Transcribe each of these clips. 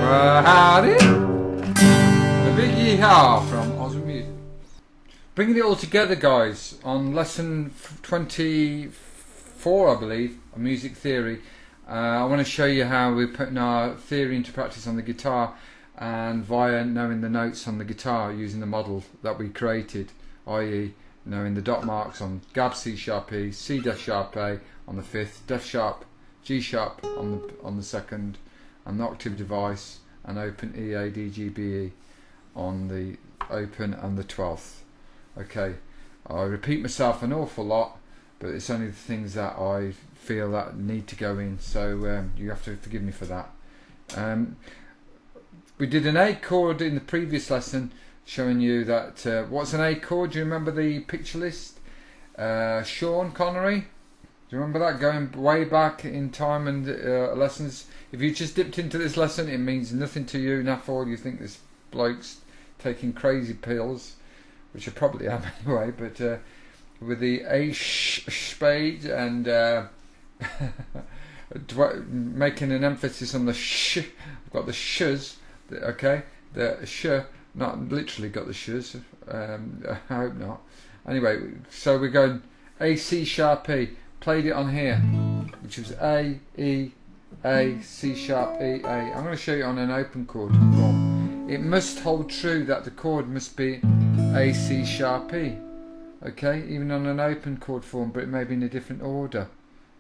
Howdy! The big yeehaw from Oswin Music. Bringing it all together, guys, on lesson 24, I believe, of music theory. I want to show you how we're putting our theory into practice on the guitar, and via knowing the notes on the guitar using the model that we created, i.e. knowing the dot marks on Gab C sharp E, C Def sharp A on the 5th, Def sharp G sharp on the 2nd, and the octave device and open E A D G B E on the open and the 12th. Okay, I repeat myself an awful lot, but it's only the things that I feel that need to go in, so you have to forgive me for that. We did an A chord in the previous lesson, showing you that what's an A chord? Do you remember the picture list? Sean Connery, do you remember that, going way back in time and lessons? If you just dipped into this lesson, it means nothing to you. Naffle, you think this bloke's taking crazy pills, which I probably am anyway, but with the A spade and making an emphasis on the sh, I've got the sh's, okay, the sh, not literally got the sh's, I hope not. Anyway, so we're going A, C sharp E, played it on here, which was A, E, A, C sharp, E, A. I'm going to show you on an open chord form. It must hold true that the chord must be A, C sharp, E. Okay, even on an open chord form, but it may be in a different order.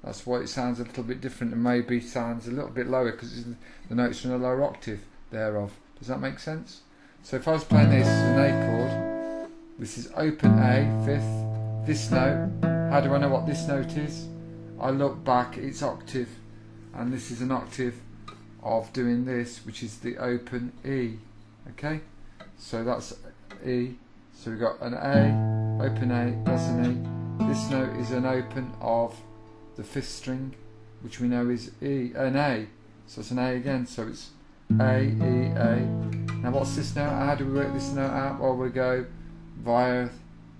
That's why it sounds a little bit different, and maybe sounds a little bit lower because the notes are in a lower octave thereof. Does that make sense? So if I was playing this as an A chord, this is open A, 5th, this note. How do I know what this note is? I look back, it's octave, and this is an octave of doing this, which is the open E. Okay, so that's E. So we've got an A, open A, that's an E. This note is an open of the 5th string, which we know is E, an A. So it's an A again, so it's A, E, A. Now what's this note? How do we work this note out? Well, we go via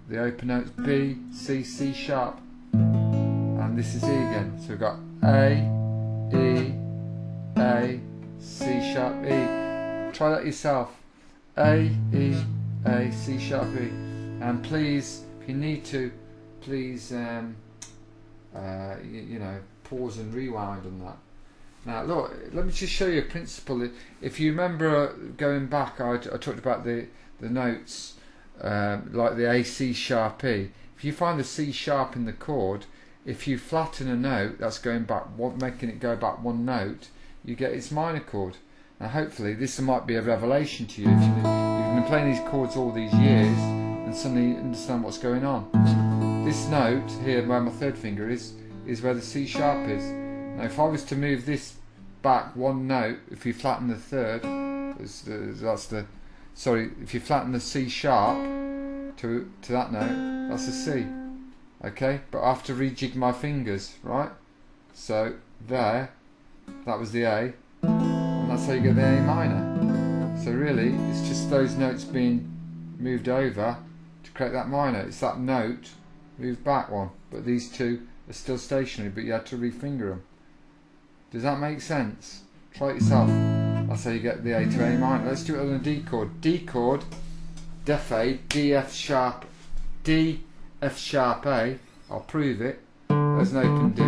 the open notes B, C, C sharp, and this is E again. So we've got A, E, A, C sharp, E. Try that yourself. A, E, A, C sharp, E. And please, if you need to, please you know, pause and rewind on that. Now look, let me just show you a principle. If you remember going back, I talked about the notes like the A, C sharp, E. If you find the C sharp in the chord, if you flatten a note that's going back, making it go back one note, you get its minor chord. Now hopefully this might be a revelation to you if you've been playing these chords all these years and suddenly understand what's going on. This note here, where my 3rd finger is where the C sharp is. Now if I was to move this back one note, if you flatten the 3rd, if you flatten the C sharp to that note, that's a C. Okay, but I have to rejig my fingers, right? So there, that was the A, and that's how you get the A minor. So really, it's just those notes being moved over to create that minor. It's that note moved back one, but these two are still stationary, but you had to refinger them. Does that make sense? Try it yourself. That's how you get the A to A minor. Let's do it on a D chord. D chord, Def A, D F sharp, D F sharp A. I'll prove it. There's an open D.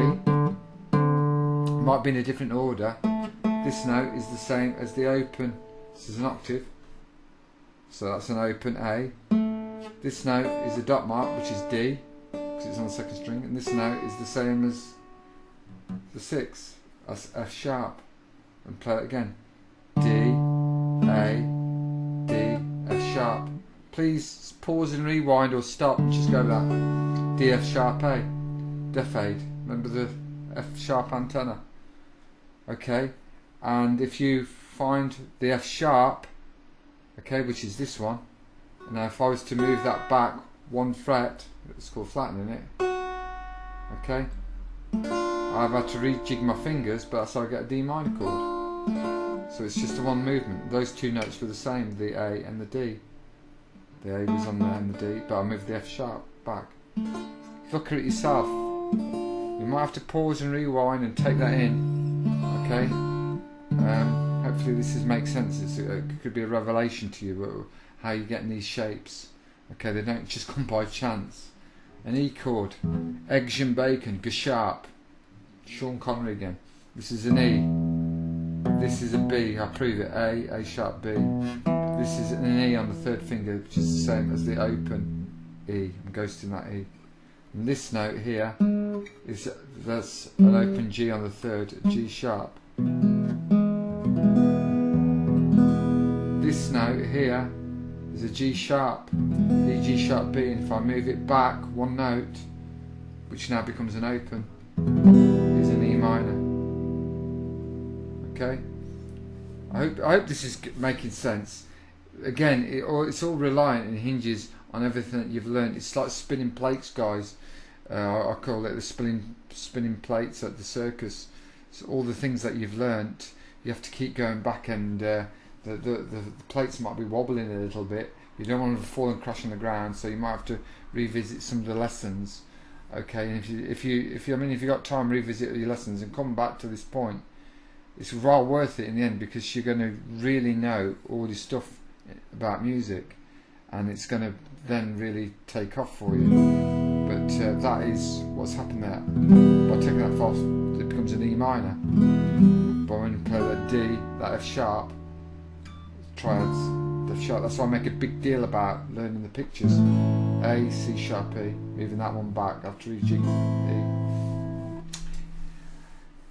Might be in a different order. This note is the same as the open. This is an octave, so that's an open A. This note is a dot mark, which is D, because it's on the 2nd string, and this note is the same as the 6th. That's F sharp. And play it again. D, A, D, F sharp. Please pause and rewind or stop and just go with that. D, F sharp A. Def A. Remember the F sharp antenna. Okay, and if you find the F sharp, okay, which is this one, now if I was to move that back one fret, it's called flattening it, okay, I've had to rejig my fingers, but that's how I get a D minor chord. So it's just a one movement. Those two notes were the same, the A and the D. The A was on there and the D, but I moved the F sharp back. Look at it yourself. You might have to pause and rewind and take that in. Okay. hopefully this makes sense. It could be a revelation to you how you're getting these shapes. Okay, they don't just come by chance. An E chord, eggs and bacon, G sharp. Sean Connery again. This is an E. This is a B. I'll prove it. A sharp, B. This is an E on the third finger, which is the same as the open E. I'm ghosting that E. And this note here that's an open G on the third, G sharp. This note here is a G sharp, E, G sharp, B, and if I move it back one note, which now becomes an open, is an E minor. Okay? I hope this is making sense. Again, it's all reliant and hinges on everything that you've learned. It's like spinning plates, guys. I call it the spinning plates at the circus. So all the things that you've learnt, you have to keep going back, and the plates might be wobbling a little bit. You don't want them to fall and crash on the ground, so you might have to revisit some of the lessons. Okay, and if you've got time, revisit your lessons and come back to this point. It's well worth it in the end, because you're going to really know all this stuff about music, and it's going to then really take off for you. But that is what's happened there. By taking that false, it becomes an E minor. But when you play that D, that F sharp, triads, the F sharp. That's why I make a big deal about learning the pictures. A, C sharp, E, moving that one back after reaching E.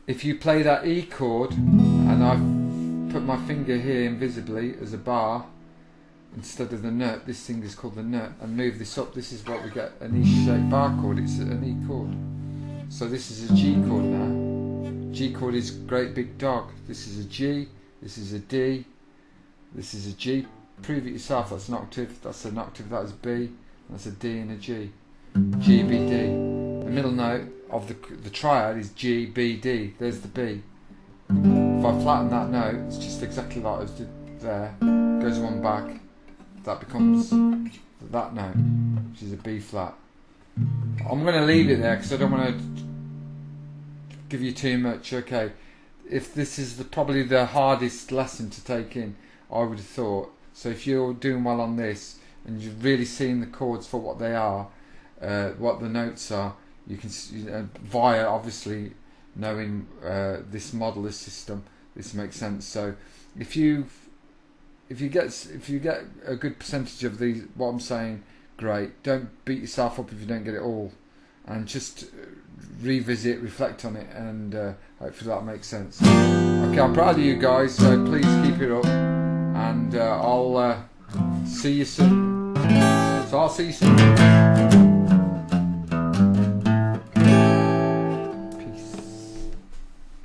If you play that E chord, and I've put my finger here invisibly as a bar instead of the nut, this thing is called the nut, and move this up, this is what we get, an E-shaped bar chord. It's an E chord. So this is a G chord now. G chord is great big dog. This is a G, this is a D, this is a G. Prove it yourself, that's an octave, that is B, that's a D and a G. G, B, D. The middle note of the triad is G, B, D. There's the B. If I flatten that note, it's just exactly like I did there. Goes one back. That becomes that note, which is a B flat. I'm going to leave it there because I don't want to give you too much. Okay, if this is probably the hardest lesson to take in, I would have thought. So if you're doing well on this and you're really seeing the chords for what they are, what the notes are, you can via obviously knowing this model, this system, this makes sense. So if you get a good percentage of these, what I'm saying, great. Don't beat yourself up if you don't get it all, and just revisit, reflect on it, and hopefully that makes sense. Okay, I'm proud of you guys, so please keep it up, and I'll see you soon. So I'll see you soon.